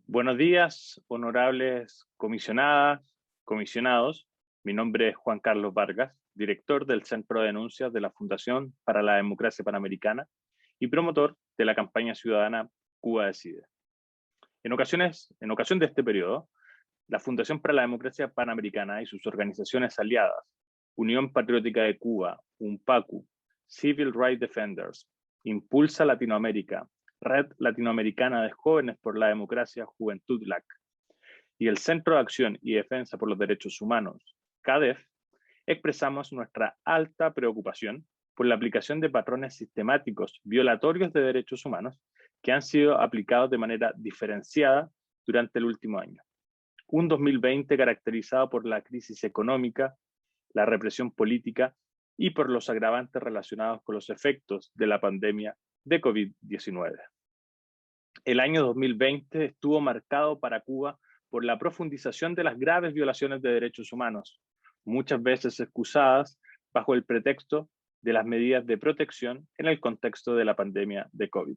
Buenos días, honorables comisionadas, comisionados. Mi nombre es Juan Carlos Vargas, director del Centro de Denuncias de la Fundación para la Democracia Panamericana y promotor de la campaña ciudadana Cuba Decide. En ocasión de este periodo, la Fundación para la Democracia Panamericana y sus organizaciones aliadas, Unión Patriótica de Cuba, UNPACU, Civil Rights Defenders, Impulsa Latinoamérica, Red Latinoamericana de Jóvenes por la Democracia, Juventud LAC, y el Centro de Acción y Defensa por los Derechos Humanos, CADEF, expresamos nuestra alta preocupación por la aplicación de patrones sistemáticos violatorios de derechos humanos que han sido aplicados de manera diferenciada durante el último año. Un 2020 caracterizado por la crisis económica, la represión política y por los agravantes relacionados con los efectos de la pandemia de COVID-19. El año 2020 estuvo marcado para Cuba por la profundización de las graves violaciones de derechos humanos, muchas veces excusadas bajo el pretexto de las medidas de protección en el contexto de la pandemia de COVID.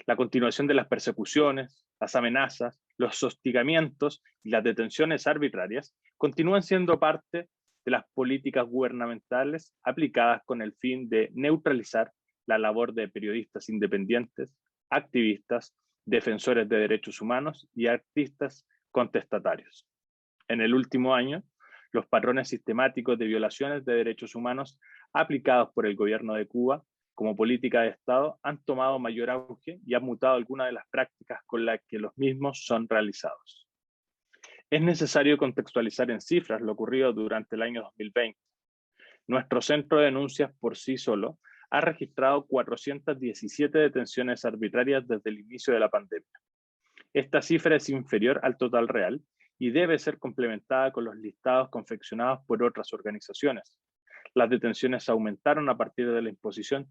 La continuación de las persecuciones, las amenazas, los hostigamientos y las detenciones arbitrarias continúan siendo parte de las políticas gubernamentales aplicadas con el fin de neutralizar la labor de periodistas independientes, activistas, defensores de derechos humanos y artistas contestatarios. En el último año, los patrones sistemáticos de violaciones de derechos humanos aplicados por el gobierno de Cuba como política de Estado han tomado mayor auge y han mutado algunas de las prácticas con las que los mismos son realizados. Es necesario contextualizar en cifras lo ocurrido durante el año 2020. Nuestro centro de denuncias por sí solo ha registrado 417 detenciones arbitrarias desde el inicio de la pandemia. Esta cifra es inferior al total real y debe ser complementada con los listados confeccionados por otras organizaciones. Las detenciones aumentaron a partir de la imposición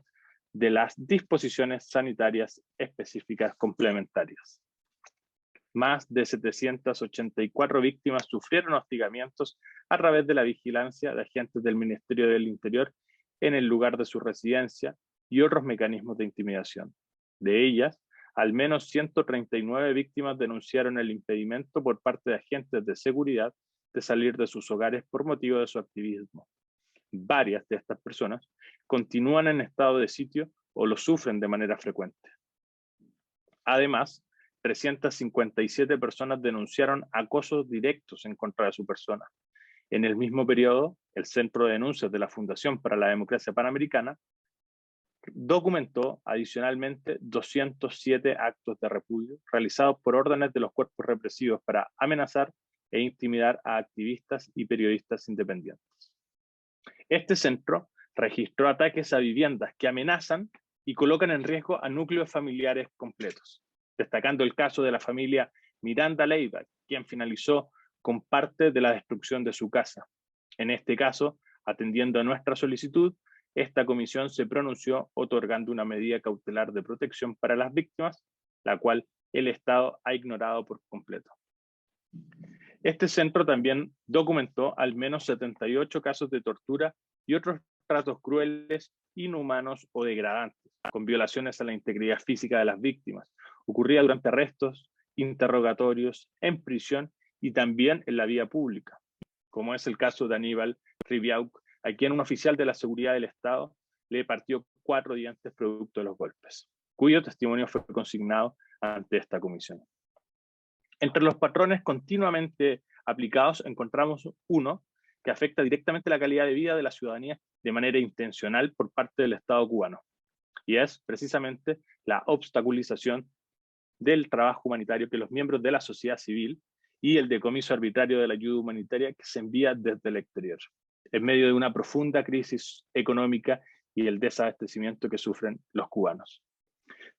de las disposiciones sanitarias específicas complementarias. Más de 784 víctimas sufrieron hostigamientos a través de la vigilancia de agentes del Ministerio del Interior en el lugar de su residencia y otros mecanismos de intimidación. De ellas, al menos 139 víctimas denunciaron el impedimento por parte de agentes de seguridad de salir de sus hogares por motivo de su activismo. Varias de estas personas continúan en estado de sitio o lo sufren de manera frecuente. Además, 357 personas denunciaron acosos directos en contra de su persona. En el mismo periodo, el Centro de Denuncias de la Fundación para la Democracia Panamericana documentó adicionalmente 207 actos de repudio realizados por órdenes de los cuerpos represivos para amenazar e intimidar a activistas y periodistas independientes. Este centro registró ataques a viviendas que amenazan y colocan en riesgo a núcleos familiares completos, destacando el caso de la familia Miranda Leiva, quien finalizó con parte de la destrucción de su casa. En este caso, atendiendo a nuestra solicitud, esta comisión se pronunció otorgando una medida cautelar de protección para las víctimas, la cual el Estado ha ignorado por completo. Este centro también documentó al menos 78 casos de tortura y otros tratos crueles, inhumanos o degradantes, con violaciones a la integridad física de las víctimas, ocurrida durante arrestos, interrogatorios, en prisión y también en la vía pública, como es el caso de Aníbal Ribiauk, a quien un oficial de la seguridad del Estado le partió 4 dientes producto de los golpes, cuyo testimonio fue consignado ante esta comisión. Entre los patrones continuamente aplicados encontramos uno que afecta directamente la calidad de vida de la ciudadanía de manera intencional por parte del Estado cubano, y es precisamente la obstaculización del trabajo humanitario que los miembros de la sociedad civil y el decomiso arbitrario de la ayuda humanitaria que se envía desde el exterior, en medio de una profunda crisis económica y el desabastecimiento que sufren los cubanos.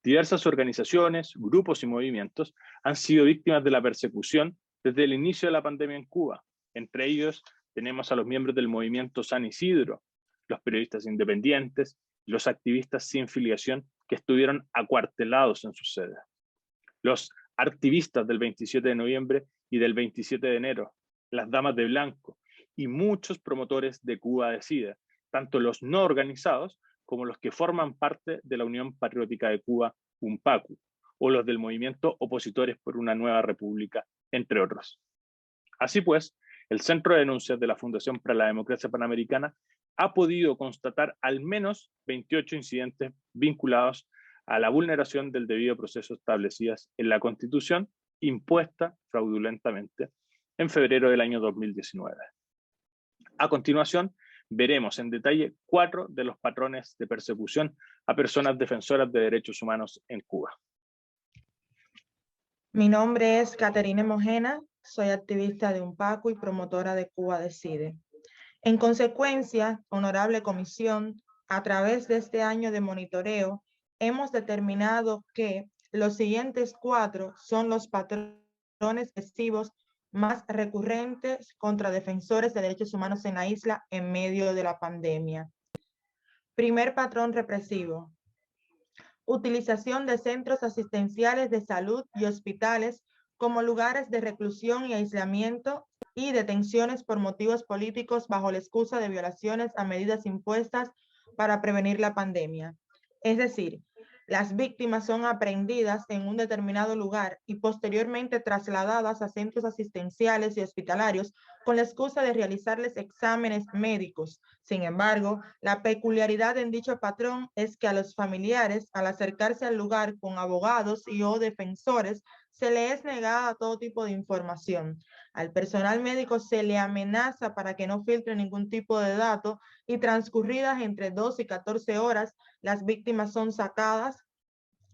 Diversas organizaciones, grupos y movimientos han sido víctimas de la persecución desde el inicio de la pandemia en Cuba. Entre ellos tenemos a los miembros del movimiento San Isidro, los periodistas independientes, los activistas sin filiación que estuvieron acuartelados en sus sedes, los activistas del 27 de noviembre y del 27 de enero, las damas de blanco y muchos promotores de Cuba Decide, tanto los no organizados como los que forman parte de la Unión Patriótica de Cuba, UNPACU, o los del movimiento Opositores por una Nueva República, entre otros. Así pues, el Centro de Denuncias de la Fundación para la Democracia Panamericana ha podido constatar al menos 28 incidentes vinculados a la vulneración del debido proceso establecidas en la Constitución impuesta fraudulentamente en febrero del año 2019. A continuación, veremos en detalle 4 de los patrones de persecución a personas defensoras de derechos humanos en Cuba. Mi nombre es Caterine Mojena, soy activista de UNPACU y promotora de Cuba Decide. En consecuencia, honorable comisión, a través de este año de monitoreo, hemos determinado que los siguientes 4 son los patrones festivos más recurrentes contra defensores de derechos humanos en la isla en medio de la pandemia. Primer patrón represivo: utilización de centros asistenciales de salud y hospitales como lugares de reclusión y aislamiento y detenciones por motivos políticos bajo la excusa de violaciones a medidas impuestas para prevenir la pandemia. Es decir, las víctimas son aprehendidas en un determinado lugar y posteriormente trasladadas a centros asistenciales y hospitalarios con la excusa de realizarles exámenes médicos. Sin embargo, la peculiaridad en dicho patrón es que a los familiares, al acercarse al lugar con abogados y o defensores, se le es negada todo tipo de información. Al personal médico se le amenaza para que no filtre ningún tipo de dato y transcurridas entre 2 y 14 horas, las víctimas son sacadas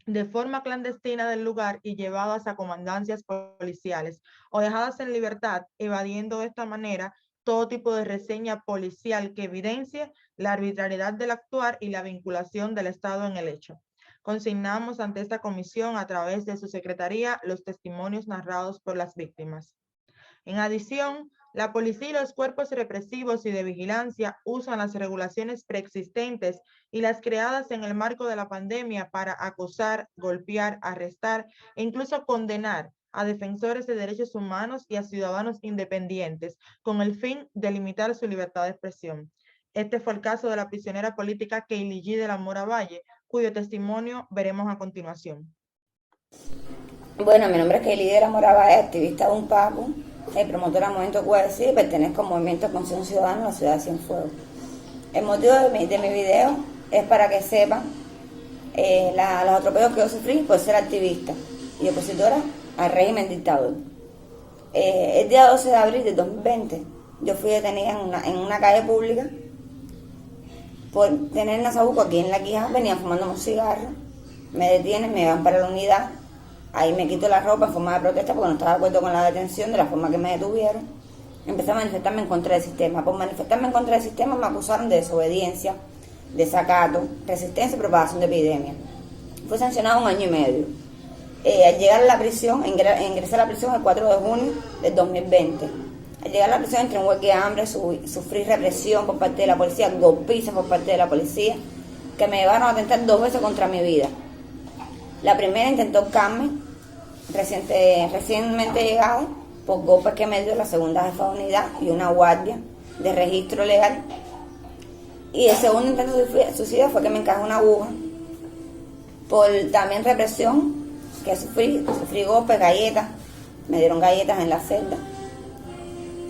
de forma clandestina del lugar y llevadas a comandancias policiales o dejadas en libertad, evadiendo de esta manera todo tipo de reseña policial que evidencie la arbitrariedad del actuar y la vinculación del Estado en el hecho. Consignamos ante esta comisión a través de su secretaría los testimonios narrados por las víctimas. En adición, la policía y los cuerpos represivos y de vigilancia usan las regulaciones preexistentes y las creadas en el marco de la pandemia para acosar, golpear, arrestar e incluso condenar a defensores de derechos humanos y a ciudadanos independientes con el fin de limitar su libertad de expresión. Este fue el caso de la prisionera política Kaylee G. de la Mora Valle, cuyo testimonio veremos a continuación. Bueno, mi nombre es Kaylee de la Mora Valle, activista de UNPACU, promotora del Movimiento Cuba Decide y pertenezco al Movimiento de Conciencia Ciudadana en la ciudad de Cienfuegos. El motivo de mi video es para que sepan los atropellos que yo sufrí por ser activista y opositora al régimen dictador. El día 12 de abril de 2020 yo fui detenida en una calle pública por tener nasabuco aquí en la quija. Venía fumando un cigarro, me detienen, me llevan para la unidad. Ahí me quito la ropa en forma de protesta porque no estaba de acuerdo con la detención, de la forma que me detuvieron. Empecé a manifestarme en contra del sistema. Por manifestarme en contra del sistema me acusaron de desobediencia, desacato, resistencia y propagación de epidemia. Fui sancionado 1 año y medio. Al llegar a la prisión, ingresé a la prisión el 4 de junio del 2020. Al llegar a la prisión entré en huelga de hambre, sufrí represión por parte de la policía, golpizas por parte de la policía, que me llevaron a atentar 2 veces contra mi vida. La primera intentó ahorcarme, recientemente llegada, por golpes que me dio la segunda jefa de unidad y una guardia de registro legal. Y el segundo intento de suicidio fue que me encajó una aguja. Por también represión que sufrí golpes, galletas, me dieron galletas en la celda.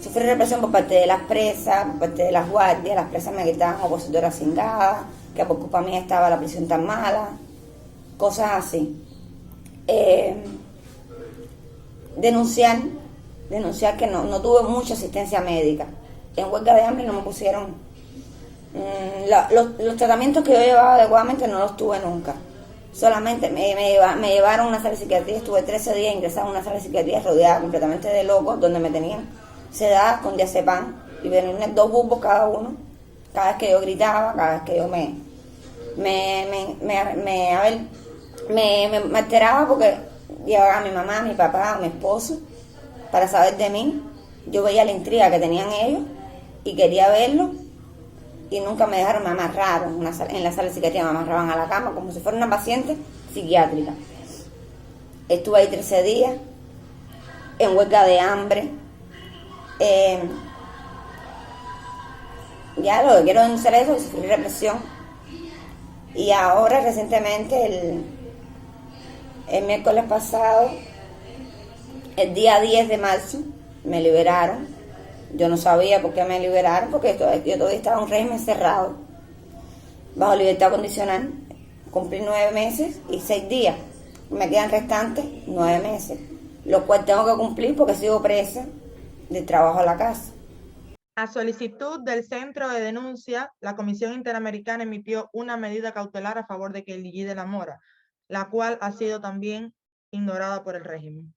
Sufrí represión por parte de las presas, por parte de las guardias. Las presas me gritaban opositora cingada, que por culpa mía estaba la prisión tan mala, cosas así. Denunciar que no tuve mucha asistencia médica. En huelga de hambre no me pusieron los tratamientos que yo llevaba adecuadamente, no los tuve nunca. Solamente me llevaron a una sala de psiquiatría. Estuve 13 días ingresada en una sala de psiquiatría rodeada completamente de locos, donde me tenían sedada con diazepam y venían 2 bulbos cada uno. Cada vez que yo gritaba, cada vez que yo me alteraba, porque llevaba a mi mamá, a mi papá, a mi esposo para saber de mí. Yo veía la intriga que tenían ellos y quería verlo, y nunca me dejaron. Me amarraron en la sala de psiquiatría, me amarraban a la cama como si fuera una paciente psiquiátrica. Estuve ahí 13 días en huelga de hambre. Ya lo que quiero denunciar es eso, sufrir represión. Y ahora recientemente El miércoles pasado, el día 10 de marzo, me liberaron. Yo no sabía por qué me liberaron, porque yo todavía estaba en un régimen cerrado, bajo libertad condicional. Cumplí 9 meses y 6 días. Me quedan restantes 9 meses, lo cual tengo que cumplir porque sigo presa de trabajo a la casa. A solicitud del Centro de Denuncia, la Comisión Interamericana emitió una medida cautelar a favor de Kelly G. de la Mora, la cual ha sido también ignorada por el régimen.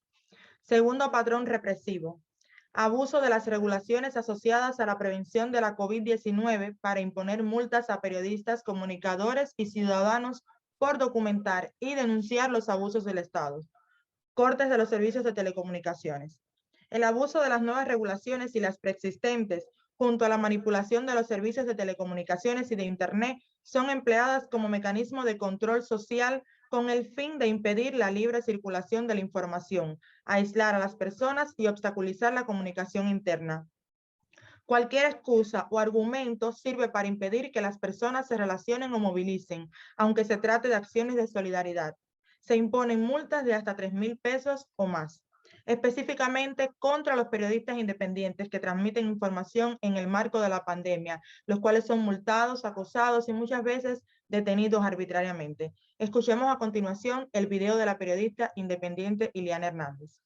Segundo patrón represivo: abuso de las regulaciones asociadas a la prevención de la COVID-19 para imponer multas a periodistas, comunicadores y ciudadanos por documentar y denunciar los abusos del Estado. Cortes de los servicios de telecomunicaciones. El abuso de las nuevas regulaciones y las preexistentes, junto a la manipulación de los servicios de telecomunicaciones y de Internet, son empleadas como mecanismo de control social con el fin de impedir la libre circulación de la información, aislar a las personas y obstaculizar la comunicación interna. Cualquier excusa o argumento sirve para impedir que las personas se relacionen o movilicen, aunque se trate de acciones de solidaridad. Se imponen multas de hasta 3,000 pesos o más, específicamente contra los periodistas independientes que transmiten información en el marco de la pandemia, los cuales son multados, acosados y muchas veces detenidos arbitrariamente. Escuchemos a continuación el video de la periodista independiente Iliana Hernández.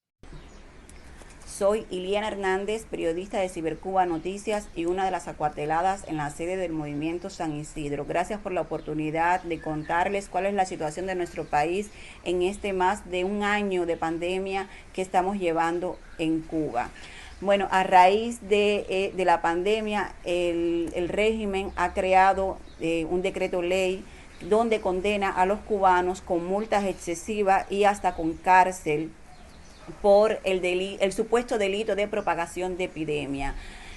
Soy Iliana Hernández, periodista de Cibercuba Noticias y una de las acuarteladas en la sede del Movimiento San Isidro. Gracias por la oportunidad de contarles cuál es la situación de nuestro país en este más de un año de pandemia que estamos llevando en Cuba. Bueno, a raíz de la pandemia, el régimen ha creado un decreto ley donde condena a los cubanos con multas excesivas y hasta con cárcel por el supuesto delito de propagación de epidemia.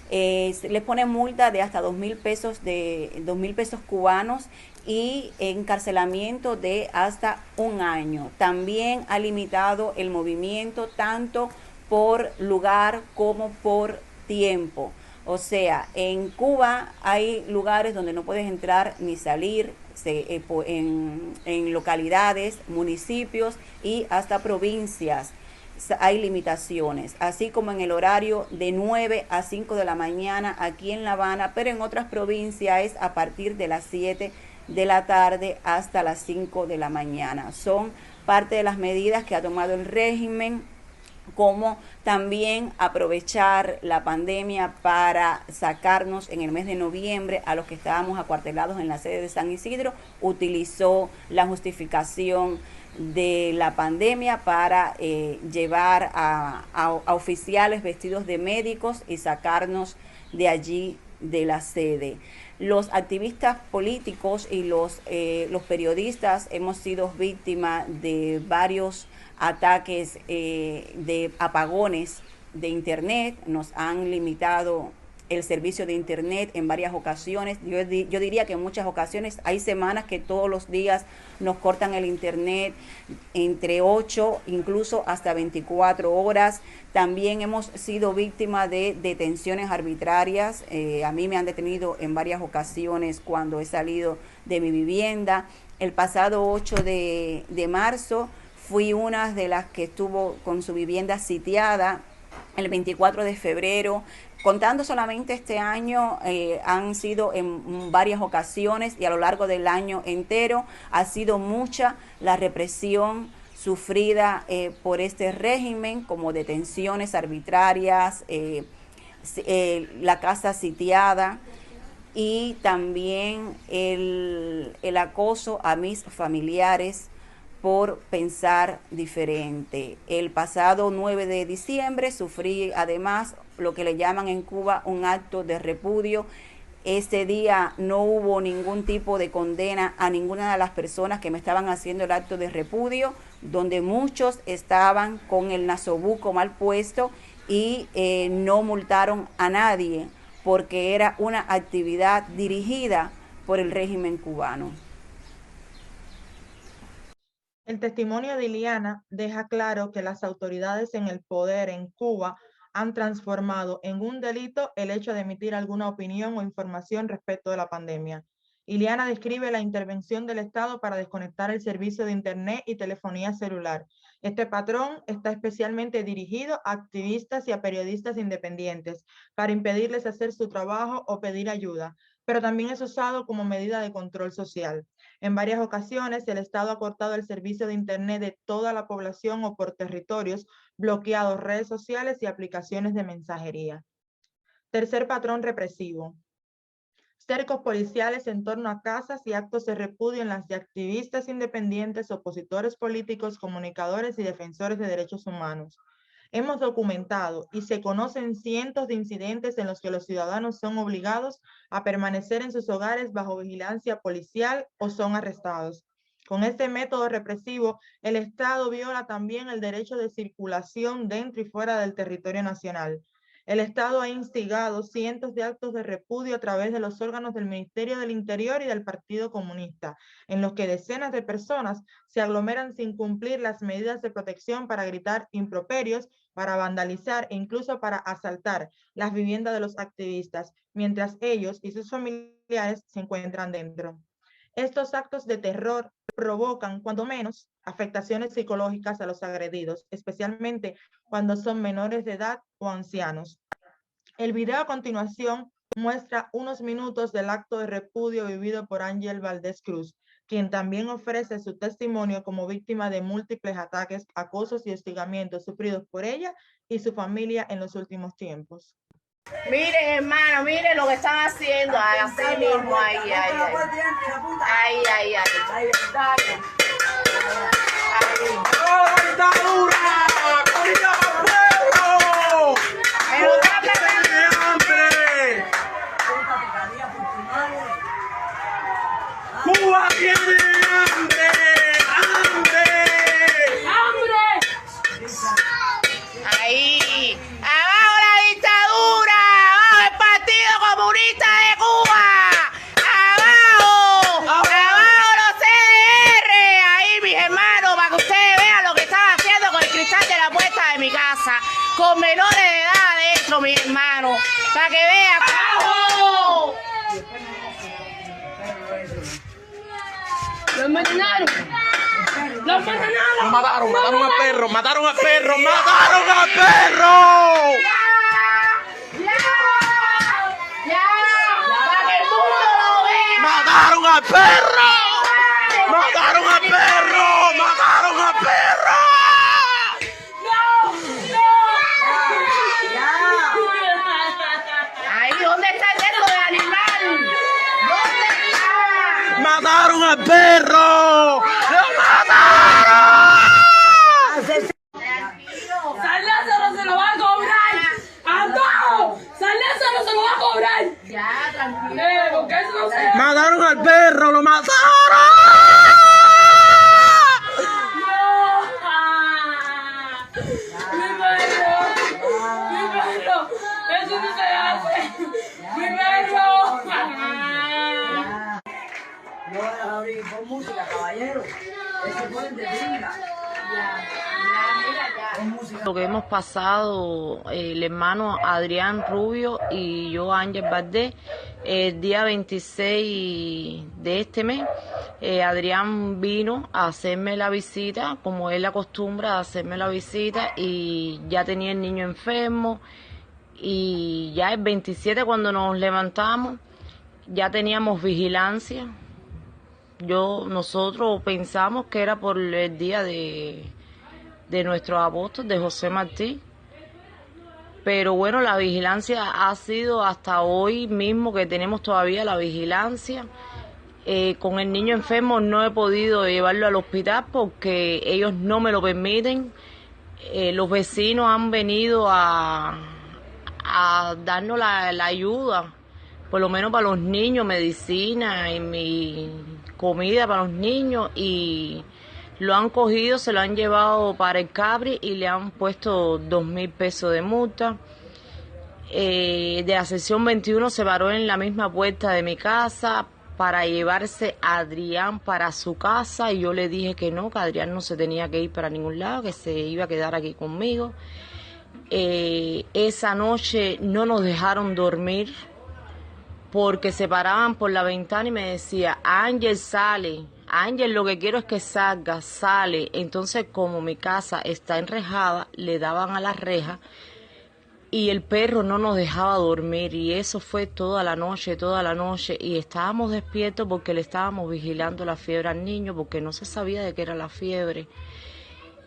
Les ponen multa de hasta 2,000 pesos cubanos y encarcelamiento de hasta 1 año. También ha limitado el movimiento tanto por lugar como por tiempo. O sea, en Cuba hay lugares donde no puedes entrar ni salir, en localidades, municipios y hasta provincias. Hay limitaciones, así como en el horario de 9 a 5 de la mañana aquí en La Habana, pero en otras provincias es a partir de las 7 de la tarde hasta las 5 de la mañana. Son parte de las medidas que ha tomado el régimen, como también aprovechar la pandemia para sacarnos en el mes de noviembre a los que estábamos acuartelados en la sede de San Isidro. Utilizó la justificación de la pandemia para llevar a oficiales vestidos de médicos y sacarnos de allí, de la sede. Los activistas políticos y los periodistas hemos sido víctimas de varios ataques de apagones de internet. Nos han limitado el servicio de internet en varias ocasiones. Yo diría que en muchas ocasiones hay semanas que todos los días nos cortan el internet entre 8, incluso hasta 24 horas. También hemos sido víctimas de detenciones arbitrarias. A mí me han detenido en varias ocasiones cuando he salido de mi vivienda. El pasado 8 de marzo fui una de las que estuvo con su vivienda sitiada. El 24 de febrero, contando solamente este año, han sido en varias ocasiones y a lo largo del año entero ha sido mucha la represión sufrida por este régimen, como detenciones arbitrarias, la casa sitiada y también el acoso a mis familiares por pensar diferente. El pasado 9 de diciembre sufrí además lo que le llaman en Cuba un acto de repudio. Ese día no hubo ningún tipo de condena a ninguna de las personas que me estaban haciendo el acto de repudio, donde muchos estaban con el nasobuco mal puesto y no multaron a nadie porque era una actividad dirigida por el régimen cubano. El testimonio de Iliana deja claro que las autoridades en el poder en Cuba han transformado en un delito el hecho de emitir alguna opinión o información respecto de la pandemia. Ileana describe la intervención del Estado para desconectar el servicio de Internet y telefonía celular. Este patrón está especialmente dirigido a activistas y a periodistas independientes para impedirles hacer su trabajo o pedir ayuda, pero también es usado como medida de control social. En varias ocasiones, el Estado ha cortado el servicio de Internet de toda la población o por territorios, bloqueado redes sociales y aplicaciones de mensajería. Tercer patrón represivo. Cercos policiales en torno a casas y actos de repudio en las de activistas independientes, opositores políticos, comunicadores y defensores de derechos humanos. Hemos documentado y se conocen cientos de incidentes en los que los ciudadanos son obligados a permanecer en sus hogares bajo vigilancia policial o son arrestados. Con este método represivo, el Estado viola también el derecho de circulación dentro y fuera del territorio nacional. El Estado ha instigado cientos de actos de repudio a través de los órganos del Ministerio del Interior y del Partido Comunista, en los que decenas de personas se aglomeran sin cumplir las medidas de protección para gritar improperios, para vandalizar e incluso para asaltar las viviendas de los activistas, mientras ellos y sus familiares se encuentran dentro. Estos actos de terror provocan, cuando menos, afectaciones psicológicas a los agredidos, especialmente cuando son menores de edad o ancianos. El video a continuación muestra unos minutos del acto de repudio vivido por Ángel Valdés Cruz, quien también ofrece su testimonio como víctima de múltiples ataques, acosos y hostigamientos sufridos por ella y su familia en los últimos tiempos. Miren, hermano, miren lo que están haciendo. Así mismo, ahí. ¡Cuba tiene hambre! Ahí. ¡Abajo la dictadura! ¡Abajo el Partido Comunista de Cuba! ¡Abajo los CDR! Ahí, mis hermanos, para que ustedes vean lo que están haciendo con el cristal de la puerta de mi casa. Con menores de edad adentro, mis hermanos. Para que vean. ¡Abajo! ¡Los mataron! Mataron al perro. ¡Mataron al perro! ¡Ya! ¡Para que el mundo lo vea! ¡Mataron al perro! Ahí, ¿dónde está el dedo de animal? ¿Dónde está? ¡Mataron al perro! ¡Lo mataron! San Lázaro se lo va a cobrar. ¡Ando! San Lázaro se lo va a cobrar. Ya, tranquilo. Porque eso no se... ¡Mataron al perro! ¡Lo mataron! ¡Mi perro! ¡Eso no se hace! ¡Mi perro! No van a abrir con música, caballero. Ese pueden de pinga. Lo que hemos pasado, el hermano Adrián Rubio y yo, Ángel Valdés, el día 26 de este mes, Adrián vino a hacerme la visita, como él acostumbra a hacerme la visita, y ya tenía el niño enfermo, y ya el 27 cuando nos levantamos, ya teníamos vigilancia. Nosotros pensamos que era por el día de nuestro apóstol, de José Martí, pero bueno, la vigilancia ha sido hasta hoy mismo, que tenemos todavía la vigilancia. Con el niño enfermo no he podido llevarlo al hospital porque ellos no me lo permiten. Los vecinos han venido a darnos la ayuda, por lo menos para los niños, medicina y mi comida para los niños, y lo han cogido, se lo han llevado para el Capri y le han puesto 2.000 pesos de multa. De la sección 21 se paró en la misma puerta de mi casa para llevarse a Adrián para su casa, y yo le dije que no, que Adrián no se tenía que ir para ningún lado, que se iba a quedar aquí conmigo. Esa noche no nos dejaron dormir porque se paraban por la ventana y me decía, Ángel, sale, Ángel, lo que quiero es que salga, sale. Entonces, como mi casa está enrejada, le daban a la reja y el perro no nos dejaba dormir, y eso fue toda la noche, y estábamos despiertos porque le estábamos vigilando la fiebre al niño, porque no se sabía de qué era la fiebre.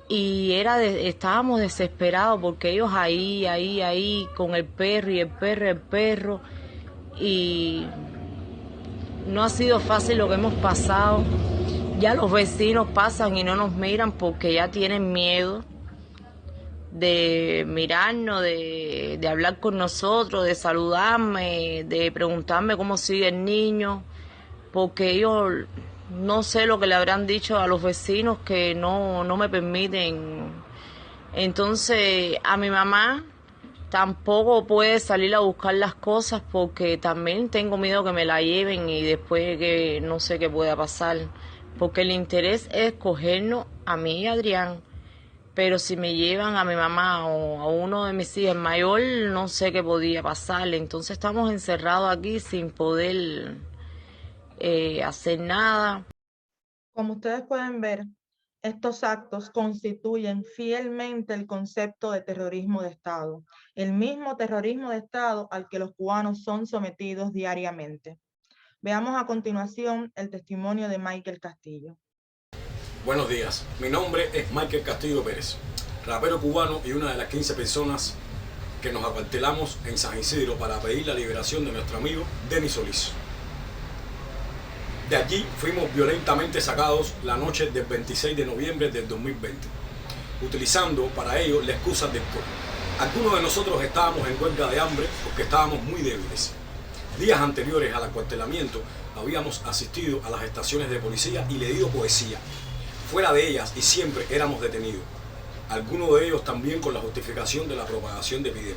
Y estábamos desesperados porque ellos ahí, con el perro, y no ha sido fácil lo que hemos pasado. Ya los vecinos pasan y no nos miran porque ya tienen miedo de mirarnos, de hablar con nosotros, de saludarme, de preguntarme cómo sigue el niño, porque ellos, no sé lo que le habrán dicho a los vecinos que no me permiten. Entonces, a mi mamá tampoco puede salir a buscar las cosas porque también tengo miedo que me la lleven y después que no sé qué pueda pasar, porque el interés es cogernos a mí y a Adrián, pero si me llevan a mi mamá o a uno de mis hijos mayor, no sé qué podía pasar. Entonces estamos encerrados aquí sin poder hacer nada. Como ustedes pueden ver, estos actos constituyen fielmente el concepto de terrorismo de Estado, el mismo terrorismo de Estado al que los cubanos son sometidos diariamente. Veamos a continuación el testimonio de Michael Castillo. Buenos días, mi nombre es Michael Castillo Pérez, rapero cubano y una de las 15 personas que nos acuartelamos en San Isidro para pedir la liberación de nuestro amigo Denis Solís. De allí fuimos violentamente sacados la noche del 26 de noviembre del 2020, utilizando para ello la excusa del COVID. Algunos de nosotros estábamos en huelga de hambre porque estábamos muy débiles. Días anteriores al acuartelamiento habíamos asistido a las estaciones de policía y leído poesía. Fuera de ellas y siempre éramos detenidos, algunos de ellos también con la justificación de la propagación de epidemia.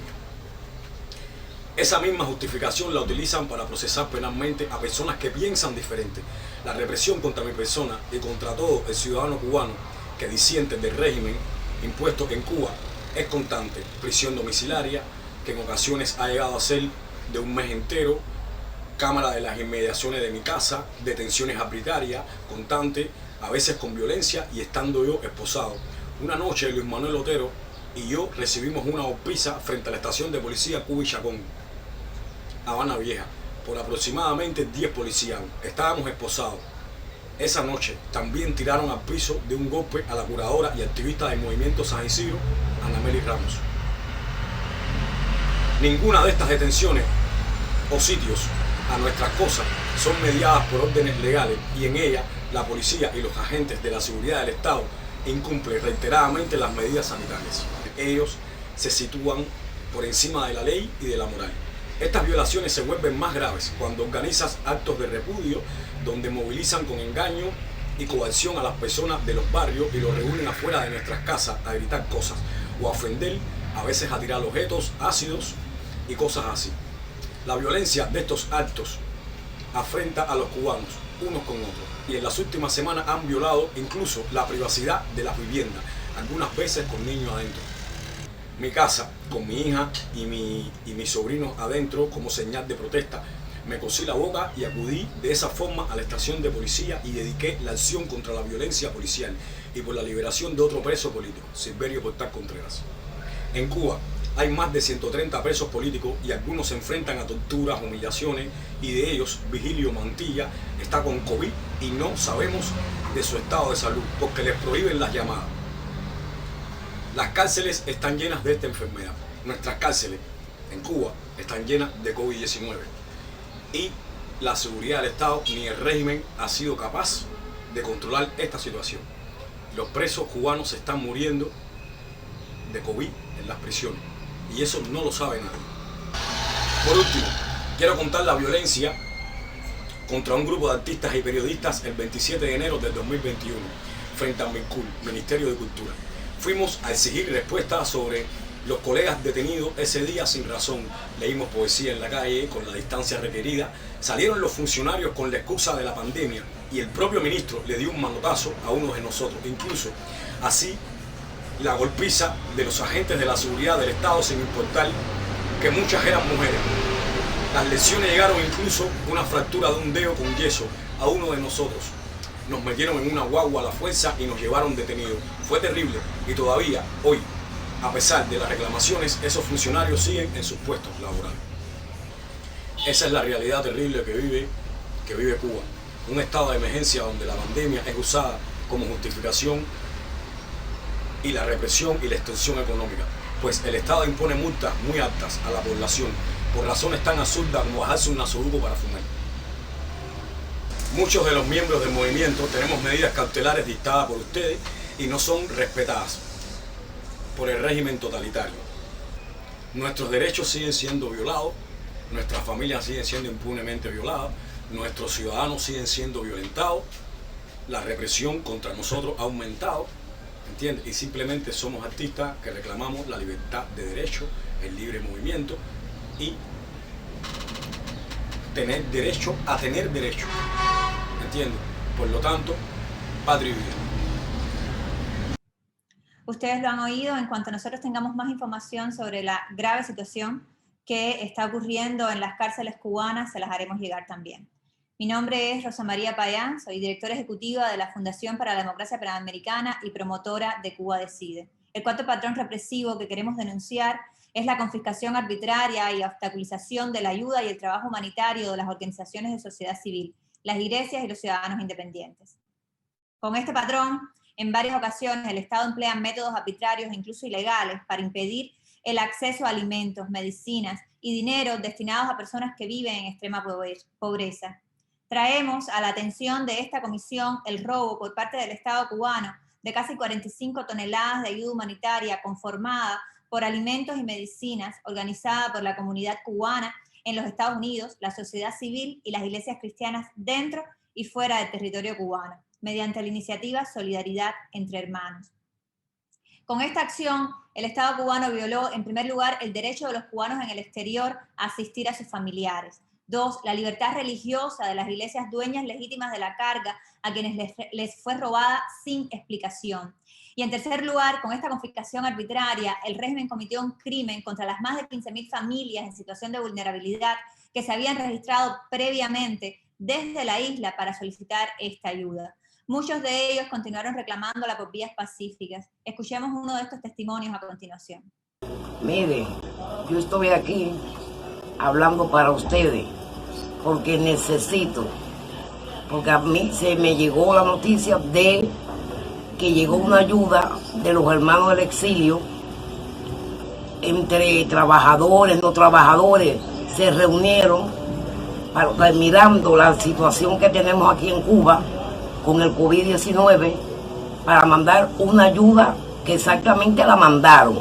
Esa misma justificación la utilizan para procesar penalmente a personas que piensan diferente. La represión contra mi persona y contra todo el ciudadano cubano que disiente del régimen impuesto en Cuba es constante. Prisión domiciliaria, que en ocasiones ha llegado a ser de un mes entero, cámara de las inmediaciones de mi casa, detenciones arbitrarias, constantes, a veces con violencia y estando yo esposado. Una noche Luis Manuel Otero y yo recibimos una golpiza frente a la estación de policía Cuba y Chacón, Habana Vieja, por aproximadamente 10 policías. Estábamos esposados. Esa noche también tiraron al piso de un golpe a la curadora y activista del movimiento San Isidro, Ana Meli Ramos. Ninguna de estas detenciones o sitios a nuestras cosas son mediadas por órdenes legales y en ellas la policía y los agentes de la seguridad del Estado incumplen reiteradamente las medidas sanitarias. Ellos se sitúan por encima de la ley y de la moral. Estas violaciones se vuelven más graves cuando organizas actos de repudio donde movilizan con engaño y coacción a las personas de los barrios y los reúnen afuera de nuestras casas a gritar cosas o a ofender, a veces a tirar objetos, ácidos y cosas así. La violencia de estos actos afrenta a los cubanos unos con otros y en las últimas semanas han violado incluso la privacidad de las viviendas, algunas veces con niños adentro. Mi casa, con mi hija y mis sobrinos adentro como señal de protesta, me cosí la boca y acudí de esa forma a la estación de policía y dediqué la acción contra la violencia policial y por la liberación de otro preso político, Silverio Portal Contreras. En Cuba hay más de 130 presos políticos y algunos se enfrentan a torturas, humillaciones y de ellos Vigilio Mantilla está con COVID y no sabemos de su estado de salud porque les prohíben las llamadas. Las cárceles están llenas de esta enfermedad. Nuestras cárceles en Cuba están llenas de COVID-19 y la seguridad del Estado ni el régimen ha sido capaz de controlar esta situación. Los presos cubanos se están muriendo de COVID en las prisiones y eso no lo sabe nadie. Por último, quiero contar la violencia contra un grupo de artistas y periodistas el 27 de enero del 2021 frente al MINCUL, Ministerio de Cultura. Fuimos a exigir respuestas sobre los colegas detenidos ese día sin razón. Leímos poesía en la calle con la distancia requerida. Salieron los funcionarios con la excusa de la pandemia y el propio ministro le dio un manotazo a uno de nosotros. Incluso así la golpiza de los agentes de la seguridad del Estado sin importar que muchas eran mujeres. Las lesiones llegaron incluso una fractura de un dedo con yeso a uno de nosotros. Nos metieron en una guagua a la fuerza y nos llevaron detenidos. Fue terrible y todavía hoy, a pesar de las reclamaciones, esos funcionarios siguen en sus puestos laborales. Esa es la realidad terrible que vive Cuba. Un estado de emergencia donde la pandemia es usada como justificación y la represión y la extorsión económica. Pues el Estado impone multas muy altas a la población por razones tan absurdas como bajarse un nasoduco para fumar. Muchos de los miembros del movimiento tenemos medidas cautelares dictadas por ustedes y no son respetadas por el régimen totalitario. Nuestros derechos siguen siendo violados, nuestras familias siguen siendo impunemente violadas, nuestros ciudadanos siguen siendo violentados, la represión contra nosotros ha aumentado, ¿entiendes? Y simplemente somos artistas que reclamamos la libertad de derecho, el libre movimiento y tener derecho a tener derecho, ¿entiendes? Por lo tanto, patria y vida. Ustedes lo han oído. En cuanto nosotros tengamos más información sobre la grave situación que está ocurriendo en las cárceles cubanas, se las haremos llegar también. Mi nombre es Rosa María Payán, soy directora ejecutiva de la Fundación para la Democracia Panamericana y promotora de Cuba Decide. El cuarto patrón represivo que queremos denunciar es la confiscación arbitraria y obstaculización de la ayuda y el trabajo humanitario de las organizaciones de sociedad civil, las iglesias y los ciudadanos independientes. Con este patrón, en varias ocasiones el Estado emplea métodos arbitrarios e incluso ilegales para impedir el acceso a alimentos, medicinas y dinero destinados a personas que viven en extrema pobreza. Traemos a la atención de esta comisión el robo por parte del Estado cubano de casi 45 toneladas de ayuda humanitaria conformada por alimentos y medicinas, organizada por la comunidad cubana en los Estados Unidos, la sociedad civil y las iglesias cristianas dentro y fuera del territorio cubano, mediante la iniciativa Solidaridad entre Hermanos. Con esta acción, el Estado cubano violó, en primer lugar, el derecho de los cubanos en el exterior a asistir a sus familiares. 2, la libertad religiosa de las iglesias dueñas legítimas de la carga a quienes les fue robada sin explicación. Y en tercer lugar, con esta confiscación arbitraria, el régimen cometió un crimen contra las más de 15.000 familias en situación de vulnerabilidad que se habían registrado previamente desde la isla para solicitar esta ayuda. Muchos de ellos continuaron reclamándola por vías pacíficas. Escuchemos uno de estos testimonios a continuación. Mire, yo estoy aquí hablando para ustedes porque necesito, porque a mí se me llegó la noticia de que llegó una ayuda de los hermanos del exilio, entre trabajadores, no trabajadores, se reunieron mirando la situación que tenemos aquí en Cuba con el COVID-19 para mandar una ayuda que exactamente la mandaron,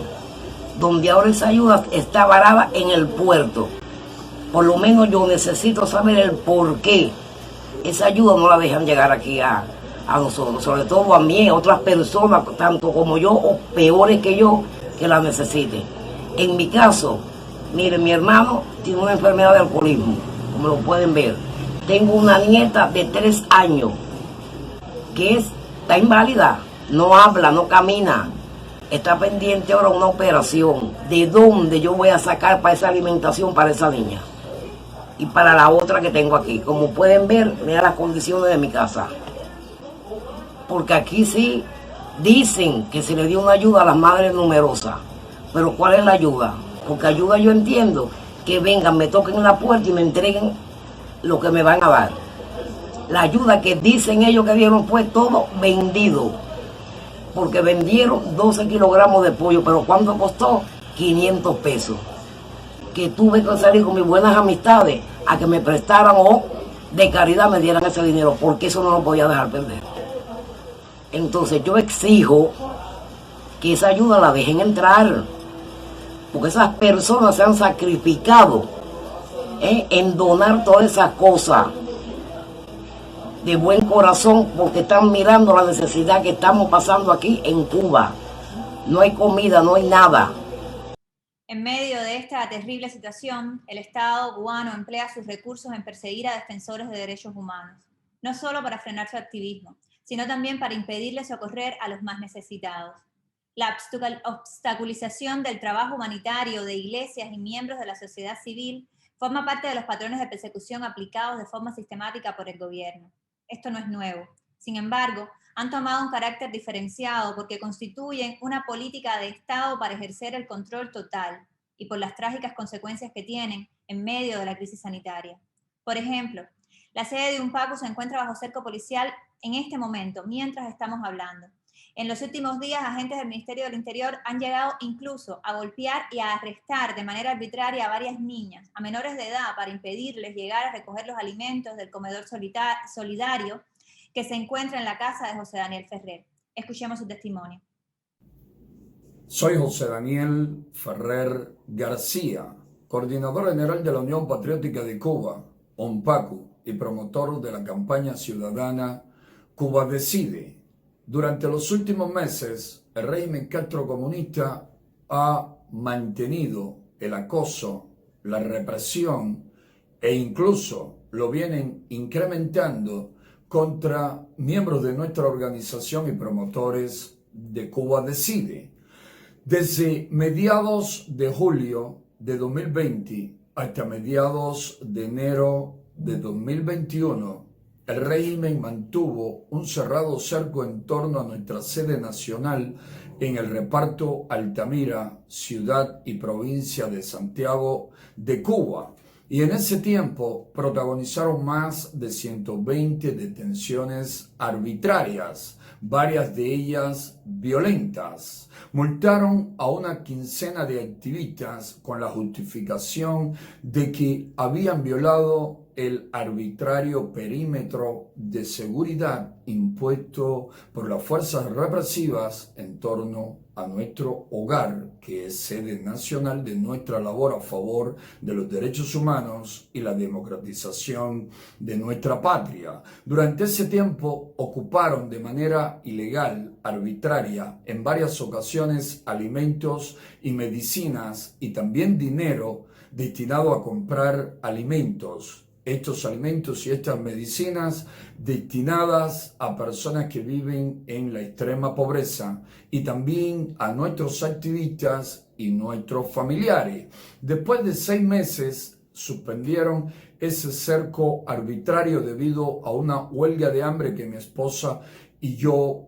donde ahora esa ayuda está varada en el puerto. Por lo menos yo necesito saber el por qué esa ayuda no la dejan llegar aquí a nosotros, sobre todo a mí, a otras personas, tanto como yo o peores que yo, que la necesiten. En mi caso, mire, mi hermano tiene una enfermedad de alcoholismo, como lo pueden ver. Tengo una nieta de 3 años que está inválida, no habla, no camina, está pendiente ahora una operación. ¿De dónde yo voy a sacar para esa alimentación para esa niña? Y para la otra que tengo aquí. Como pueden ver, mira las condiciones de mi casa. Porque aquí sí dicen que se le dio una ayuda a las madres numerosas. Pero ¿cuál es la ayuda? Porque ayuda yo entiendo que vengan, me toquen la puerta y me entreguen lo que me van a dar. La ayuda que dicen ellos que dieron fue todo vendido. Porque vendieron 12 kilogramos de pollo, pero ¿cuánto costó? 500 pesos. Que tuve que salir con mis buenas amistades a que me prestaran o de caridad me dieran ese dinero, porque eso no lo podía dejar perder. Entonces yo exijo que esa ayuda la dejen entrar, porque esas personas se han sacrificado en donar todas esas cosas de buen corazón, porque están mirando la necesidad que estamos pasando aquí en Cuba. No hay comida, no hay nada. En medio de esta terrible situación, el Estado cubano emplea sus recursos en perseguir a defensores de derechos humanos, no solo para frenar su activismo, sino también para impedirles socorrer a los más necesitados. La obstaculización del trabajo humanitario de iglesias y miembros de la sociedad civil Forma parte de los patrones de persecución aplicados de forma sistemática por el gobierno. Esto no es nuevo. Sin embargo, han tomado un carácter diferenciado porque constituyen una política de Estado para ejercer el control total y por las trágicas consecuencias que tienen en medio de la crisis sanitaria. Por ejemplo, la sede de UNPACU se encuentra bajo cerco policial en este momento, mientras estamos hablando. En los últimos días, agentes del Ministerio del Interior han llegado incluso a golpear y a arrestar de manera arbitraria a varias niñas, a menores de edad, para impedirles llegar a recoger los alimentos del comedor solidario que se encuentra en la casa de José Daniel Ferrer. Escuchemos su testimonio. Soy José Daniel Ferrer García, coordinador general de la Unión Patriótica de Cuba, UNPACU, y promotor de la campaña ciudadana Cuba Decide. Durante los últimos meses, el régimen castrocomunista ha mantenido el acoso, la represión e incluso lo vienen incrementando contra miembros de nuestra organización y promotores de Cuba Decide. Desde mediados de julio de 2020 hasta mediados de enero de 2021, el régimen mantuvo un cerrado cerco en torno a nuestra sede nacional en el reparto Altamira, ciudad y provincia de Santiago de Cuba. Y en ese tiempo protagonizaron más de 120 detenciones arbitrarias, varias de ellas violentas. Multaron a una quincena de activistas con la justificación de que habían violado el arbitrario perímetro de seguridad impuesto por las fuerzas represivas en torno a nuestro hogar, que es sede nacional de nuestra labor a favor de los derechos humanos y la democratización de nuestra patria. Durante ese tiempo ocuparon de manera ilegal, arbitraria, en varias ocasiones alimentos y medicinas y también dinero destinado a comprar alimentos. Estos alimentos y estas medicinas destinadas a personas que viven en la extrema pobreza y también a nuestros activistas y nuestros familiares. Después de 6 meses suspendieron ese cerco arbitrario debido a una huelga de hambre que mi esposa y yo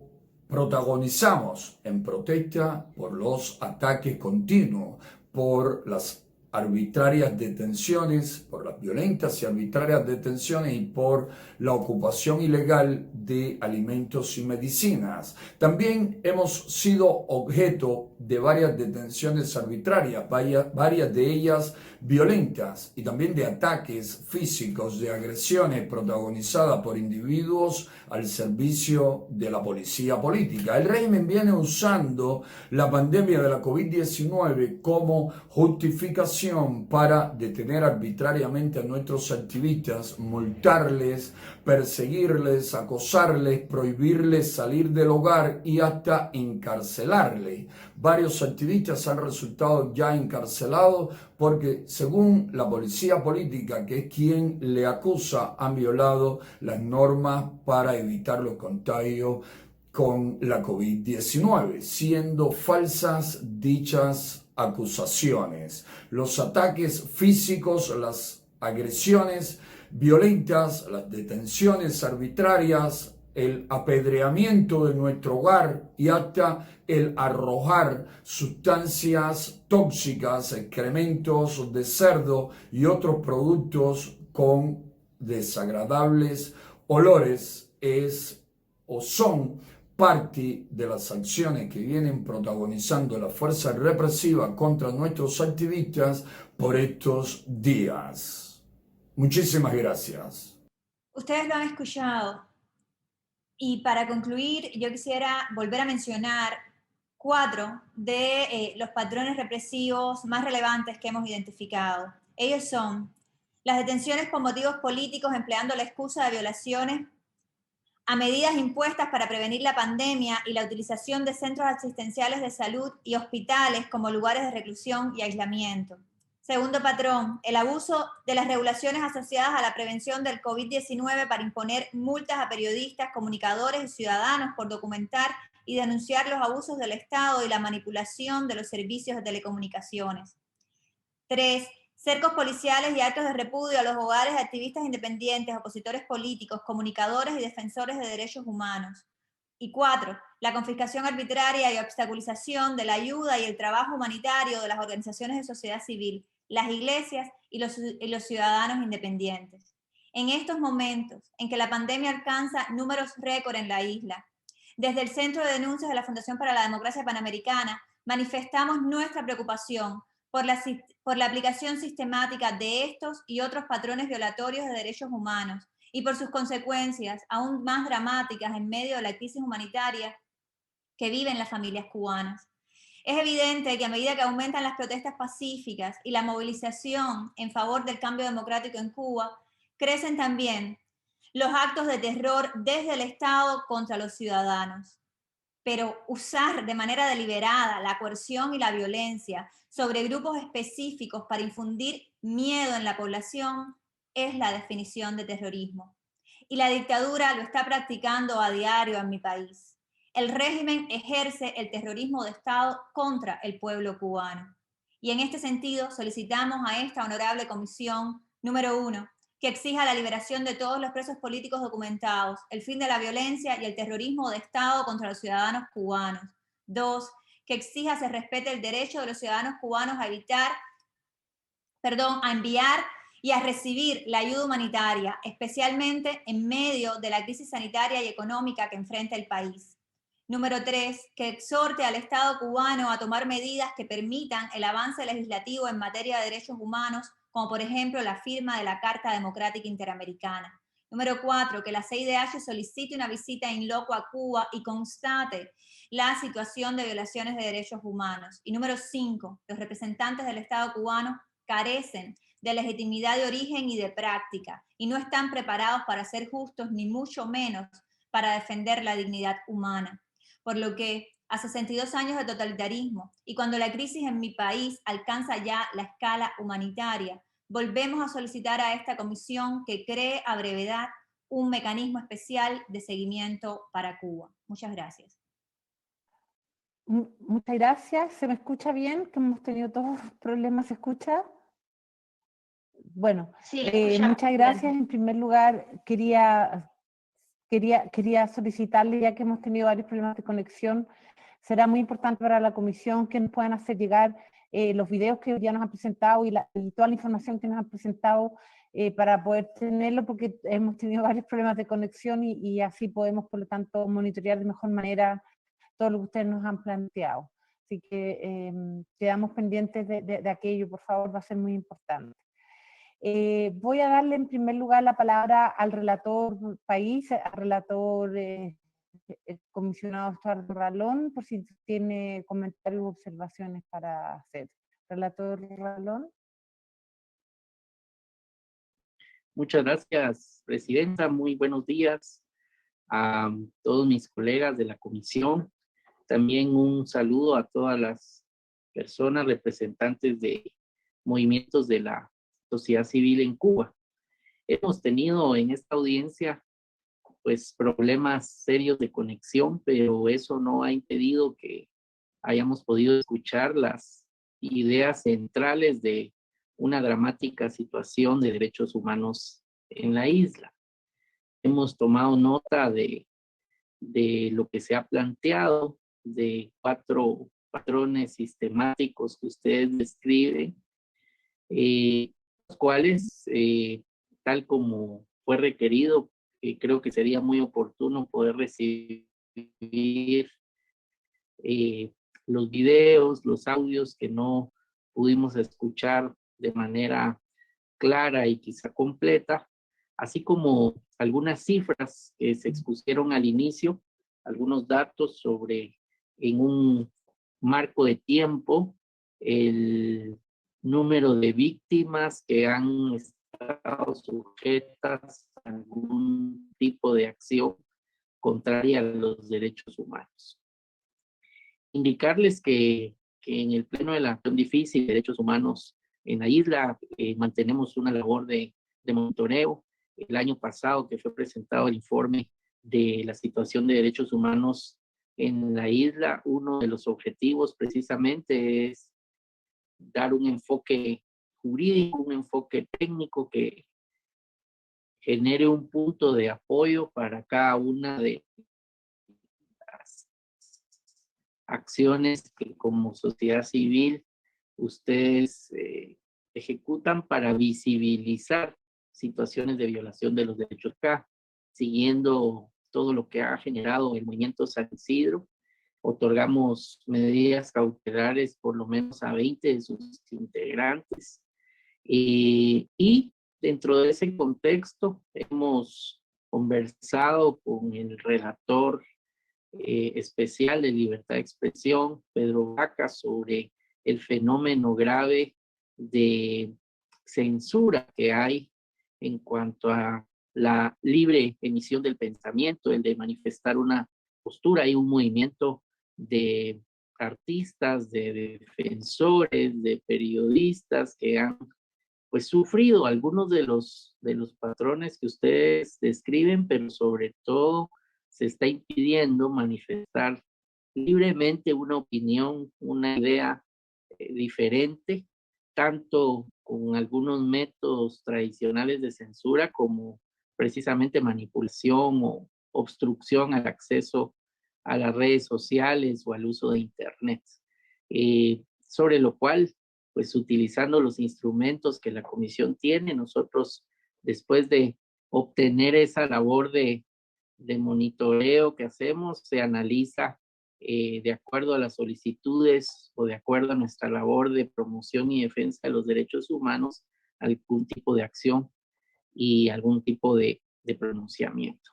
protagonizamos en protesta por los ataques continuos, por las arbitrarias detenciones, por las violentas y arbitrarias detenciones y por la ocupación ilegal de alimentos y medicinas. También hemos sido objeto de varias detenciones arbitrarias, varias de ellas violentas, y también de ataques físicos, de agresiones protagonizadas por individuos al servicio de la policía política. El régimen viene usando la pandemia de la COVID-19 como justificación para detener arbitrariamente a nuestros activistas, multarles, perseguirles, acosarles, prohibirles salir del hogar y hasta encarcelarles. Varios activistas han resultado ya encarcelados porque, según la policía política, que es quien le acusa, han violado las normas para evitar los contagios con la COVID-19, siendo falsas dichas acusaciones. Los ataques físicos, las agresiones violentas, las detenciones arbitrarias, el apedreamiento de nuestro hogar y hasta el arrojar sustancias tóxicas, excrementos de cerdo y otros productos con desagradables olores son parte de las acciones que vienen protagonizando la fuerza represiva contra nuestros activistas por estos días. Muchísimas gracias. Ustedes lo han escuchado. Y para concluir, yo quisiera volver a mencionar 4 de los patrones represivos más relevantes que hemos identificado. Ellos son las detenciones por motivos políticos empleando la excusa de violaciones a medidas impuestas para prevenir la pandemia y la utilización de centros asistenciales de salud y hospitales como lugares de reclusión y aislamiento. Segundo patrón, el abuso de las regulaciones asociadas a la prevención del COVID-19 para imponer multas a periodistas, comunicadores y ciudadanos por documentar y denunciar los abusos del Estado y la manipulación de los servicios de telecomunicaciones. 3. Cercos policiales y actos de repudio a los hogares de activistas independientes, opositores políticos, comunicadores y defensores de derechos humanos. Y 4, la confiscación arbitraria y obstaculización de la ayuda y el trabajo humanitario de las organizaciones de sociedad civil, las iglesias y los ciudadanos independientes. En estos momentos en que la pandemia alcanza números récord en la isla, desde el Centro de Denuncias de la Fundación para la Democracia Panamericana, manifestamos nuestra preocupación por la aplicación sistemática de estos y otros patrones violatorios de derechos humanos y por sus consecuencias aún más dramáticas en medio de la crisis humanitaria que viven las familias cubanas. Es evidente que a medida que aumentan las protestas pacíficas y la movilización en favor del cambio democrático en Cuba, crecen también los actos de terror desde el Estado contra los ciudadanos. Pero usar de manera deliberada la coerción y la violencia sobre grupos específicos para infundir miedo en la población es la definición de terrorismo. Y la dictadura lo está practicando a diario en mi país. El régimen ejerce el terrorismo de Estado contra el pueblo cubano. Y en este sentido solicitamos a esta honorable comisión, número 1, que exija la liberación de todos los presos políticos documentados, el fin de la violencia y el terrorismo de Estado contra los ciudadanos cubanos. 2, que exija se respete el derecho de los ciudadanos cubanos a enviar y a recibir la ayuda humanitaria, especialmente en medio de la crisis sanitaria y económica que enfrenta el país. Número 3, que exhorte al Estado cubano a tomar medidas que permitan el avance legislativo en materia de derechos humanos, como por ejemplo la firma de la Carta Democrática Interamericana. Número 4, que la CIDH solicite una visita in loco a Cuba y constate la situación de violaciones de derechos humanos. Y número 5, los representantes del Estado cubano carecen de legitimidad de origen y de práctica, y no están preparados para ser justos, ni mucho menos para defender la dignidad humana. Por lo que, a 62 años de totalitarismo, y cuando la crisis en mi país alcanza ya la escala humanitaria, volvemos a solicitar a esta comisión que cree a brevedad un mecanismo especial de seguimiento para Cuba. Muchas gracias. Muchas gracias. ¿Se me escucha bien? Que hemos tenido todos problemas. ¿Se escucha? Bueno, Sí, muchas gracias. En primer lugar, quería solicitarle, ya que hemos tenido varios problemas de conexión, será muy importante para la comisión que nos puedan hacer llegar los videos que ya nos han presentado y toda la información que nos han presentado para poder tenerlo, porque hemos tenido varios problemas de conexión y así podemos, por lo tanto, monitorear de mejor manera todo lo que ustedes nos han planteado. Así que quedamos pendientes de aquello, por favor, va a ser muy importante. Voy a darle en primer lugar la palabra al relator país, al relator el comisionado Estuardo Ralón, por si tiene comentarios o observaciones para hacer. Relator Ralón. Muchas gracias, presidenta. Muy buenos días a todos mis colegas de la comisión. También un saludo a todas las personas representantes de movimientos de la sociedad civil en Cuba. Hemos tenido en esta audiencia pues problemas serios de conexión, pero eso no ha impedido que hayamos podido escuchar las ideas centrales de una dramática situación de derechos humanos en la isla. Hemos tomado nota de lo que se ha planteado, de 4 patrones sistemáticos que ustedes describen, los cuales, tal como fue requerido, creo que sería muy oportuno poder recibir los videos, los audios que no pudimos escuchar de manera clara y quizá completa, así como algunas cifras que se expusieron al inicio, algunos datos sobre, en un marco de tiempo, el número de víctimas que han estado sujetas a algún tipo de acción contraria a los derechos humanos. Indicarles que en el pleno de la acción difícil de derechos humanos en la isla mantenemos una labor de monitoreo. El año pasado que fue presentado el informe de la situación de derechos humanos en la isla, uno de los objetivos precisamente es dar un enfoque jurídico, un enfoque técnico que genere un punto de apoyo para cada una de las acciones que como sociedad civil ustedes ejecutan para visibilizar situaciones de violación de los derechos acá, siguiendo todo lo que ha generado el movimiento San Isidro. Otorgamos medidas cautelares por lo menos a 20 de sus integrantes. Y dentro de ese contexto hemos conversado con el relator especial de libertad de expresión, Pedro Vaca, sobre el fenómeno grave de censura que hay en cuanto a la libre emisión del pensamiento, el de manifestar una postura. Hay un movimiento de artistas, de defensores, de periodistas que han pues sufrido algunos de los patrones que ustedes describen, pero sobre todo se está impidiendo manifestar libremente una opinión, una idea diferente, tanto con algunos métodos tradicionales de censura como precisamente manipulación o obstrucción al acceso a las redes sociales o al uso de Internet. Sobre lo cual, pues utilizando los instrumentos que la comisión tiene, nosotros después de obtener esa labor de monitoreo que hacemos, se analiza de acuerdo a las solicitudes o de acuerdo a nuestra labor de promoción y defensa de los derechos humanos, algún tipo de acción y algún tipo de pronunciamiento.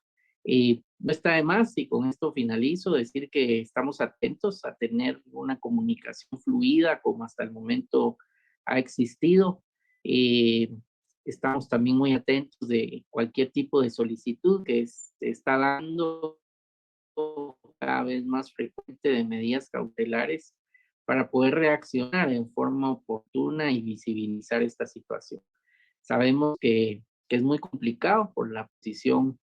No está de más, y con esto finalizo, decir que estamos atentos a tener una comunicación fluida como hasta el momento ha existido. Estamos también muy atentos de cualquier tipo de solicitud que se está dando cada vez más frecuente de medidas cautelares para poder reaccionar en forma oportuna y visibilizar esta situación. Sabemos que es muy complicado por la posición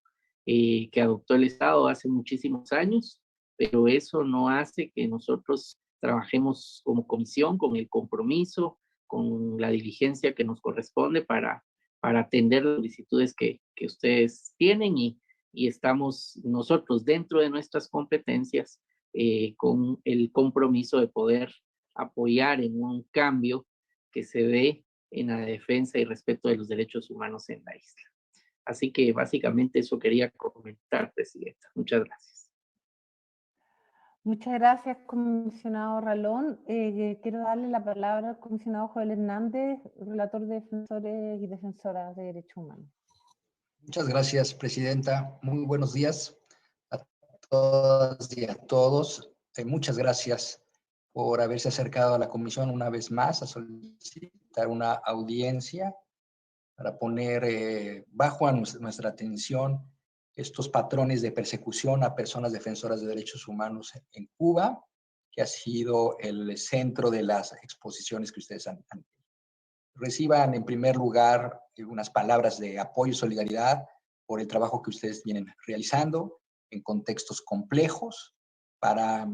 que adoptó el Estado hace muchísimos años, pero eso no hace que nosotros trabajemos como comisión con el compromiso, con la diligencia que nos corresponde para atender las solicitudes que ustedes tienen, y estamos nosotros dentro de nuestras competencias con el compromiso de poder apoyar en un cambio que se dé en la defensa y respeto de los derechos humanos en la isla. Así que básicamente eso quería comentar, Presidenta. Muchas gracias. Muchas gracias, comisionado Ralón. Quiero darle la palabra al comisionado Joel Hernández, relator de defensores y defensoras de derechos humanos. Muchas gracias, Presidenta. Muy buenos días a todas y a todos. Muchas gracias por haberse acercado a la comisión una vez más a solicitar una audiencia para poner bajo nuestra atención estos patrones de persecución a personas defensoras de derechos humanos en Cuba, que ha sido el centro de las exposiciones que ustedes han tenido. Reciban en primer lugar unas palabras de apoyo y solidaridad por el trabajo que ustedes vienen realizando en contextos complejos para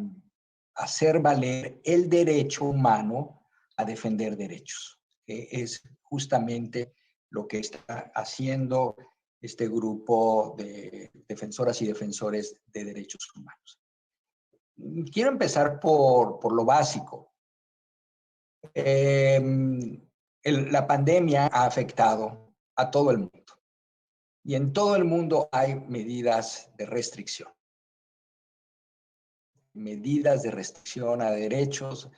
hacer valer el derecho humano a defender derechos, que es justamente lo que está haciendo este grupo de defensoras y defensores de derechos humanos. Quiero empezar por lo básico. La pandemia ha afectado a todo el mundo, y en todo el mundo hay medidas de restricción. Medidas de restricción a derechos,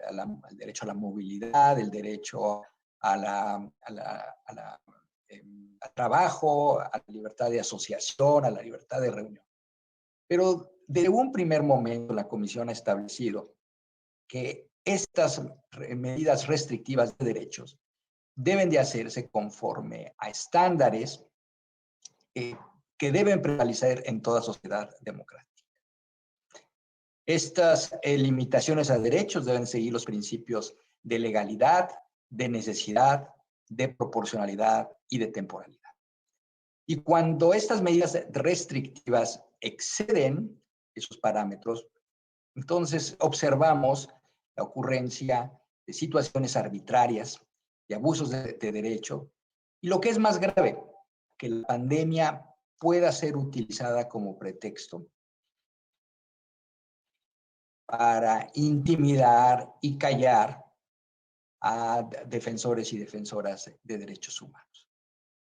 al derecho a la movilidad, el derecho al trabajo, a la libertad de asociación, a la libertad de reunión. Pero de un primer momento la Comisión ha establecido que estas medidas restrictivas de derechos deben de hacerse conforme a estándares que deben prevalecer en toda sociedad democrática. Estas limitaciones a derechos deben seguir los principios de legalidad, de necesidad, de proporcionalidad y de temporalidad. Y cuando estas medidas restrictivas exceden esos parámetros, entonces observamos la ocurrencia de situaciones arbitrarias y abusos de derecho. Y lo que es más grave, que la pandemia pueda ser utilizada como pretexto para intimidar y callar a defensores y defensoras de derechos humanos.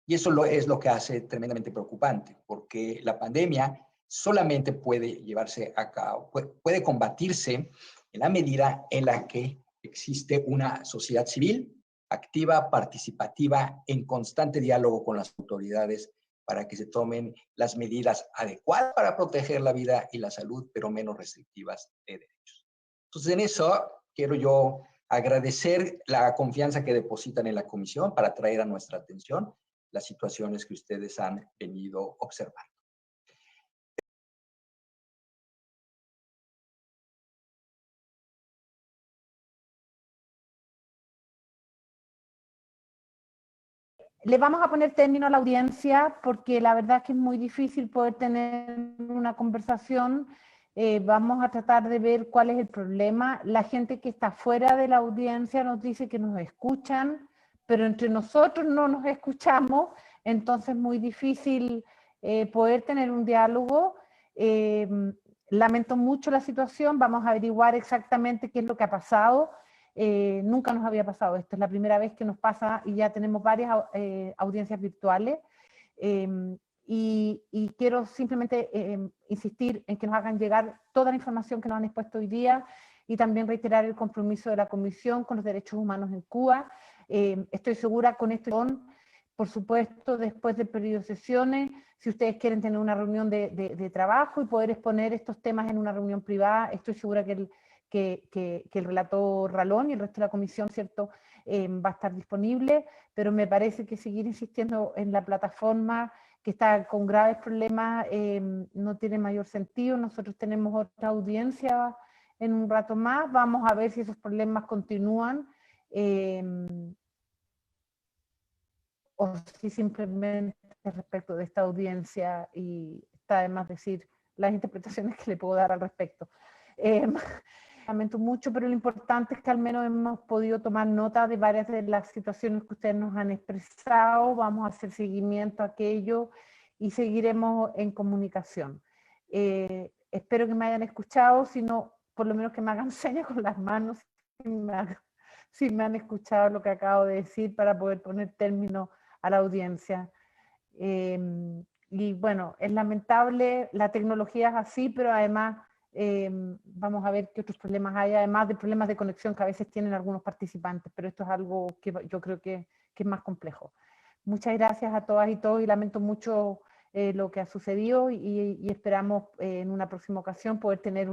Y eso es lo que hace tremendamente preocupante, porque la pandemia solamente puede llevarse a cabo, puede combatirse en la medida en la que existe una sociedad civil activa, participativa, en constante diálogo con las autoridades para que se tomen las medidas adecuadas para proteger la vida y la salud, pero menos restrictivas de derechos. Entonces, en eso quiero yo agradecer la confianza que depositan en la comisión para traer a nuestra atención las situaciones que ustedes han venido observando. Le vamos a poner término a la audiencia porque la verdad es que es muy difícil poder tener una conversación. Vamos a tratar de ver cuál es el problema. La gente que está fuera de la audiencia nos dice que nos escuchan, pero entre nosotros no nos escuchamos, entonces es muy difícil poder tener un diálogo. Lamento mucho la situación, vamos a averiguar exactamente qué es lo que ha pasado. Nunca nos había pasado esto, es la primera vez que nos pasa y ya tenemos varias audiencias virtuales. Y quiero simplemente insistir en que nos hagan llegar toda la información que nos han expuesto hoy día y también reiterar el compromiso de la Comisión con los derechos humanos en Cuba. Estoy segura con esto, por supuesto, después del periodo de sesiones, si ustedes quieren tener una reunión de trabajo y poder exponer estos temas en una reunión privada, estoy segura que el relator Ralón y el resto de la comisión, ¿cierto?, va a estar disponible, pero me parece que seguir insistiendo en la plataforma que está con graves problemas no tiene mayor sentido. Nosotros tenemos otra audiencia en un rato más, vamos a ver si esos problemas continúan o si simplemente respecto de esta audiencia, y está de más decir las interpretaciones que le puedo dar al respecto. Lamento mucho, pero lo importante es que al menos hemos podido tomar nota de varias de las situaciones que ustedes nos han expresado. Vamos a hacer seguimiento a aquello y seguiremos en comunicación. Espero que me hayan escuchado, si no, por lo menos que me hagan señas con las manos si me han escuchado lo que acabo de decir para poder poner término a la audiencia. Y bueno, es lamentable, la tecnología es así, pero además vamos a ver qué otros problemas hay, además de problemas de conexión que a veces tienen algunos participantes, pero esto es algo que yo creo que es más complejo. Muchas gracias a todas y todos y lamento mucho lo que ha sucedido y esperamos en una próxima ocasión poder tener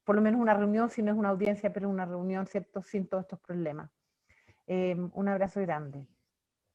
por lo menos una reunión, si no es una audiencia, pero una reunión, ¿cierto?, sin todos estos problemas. Un abrazo grande.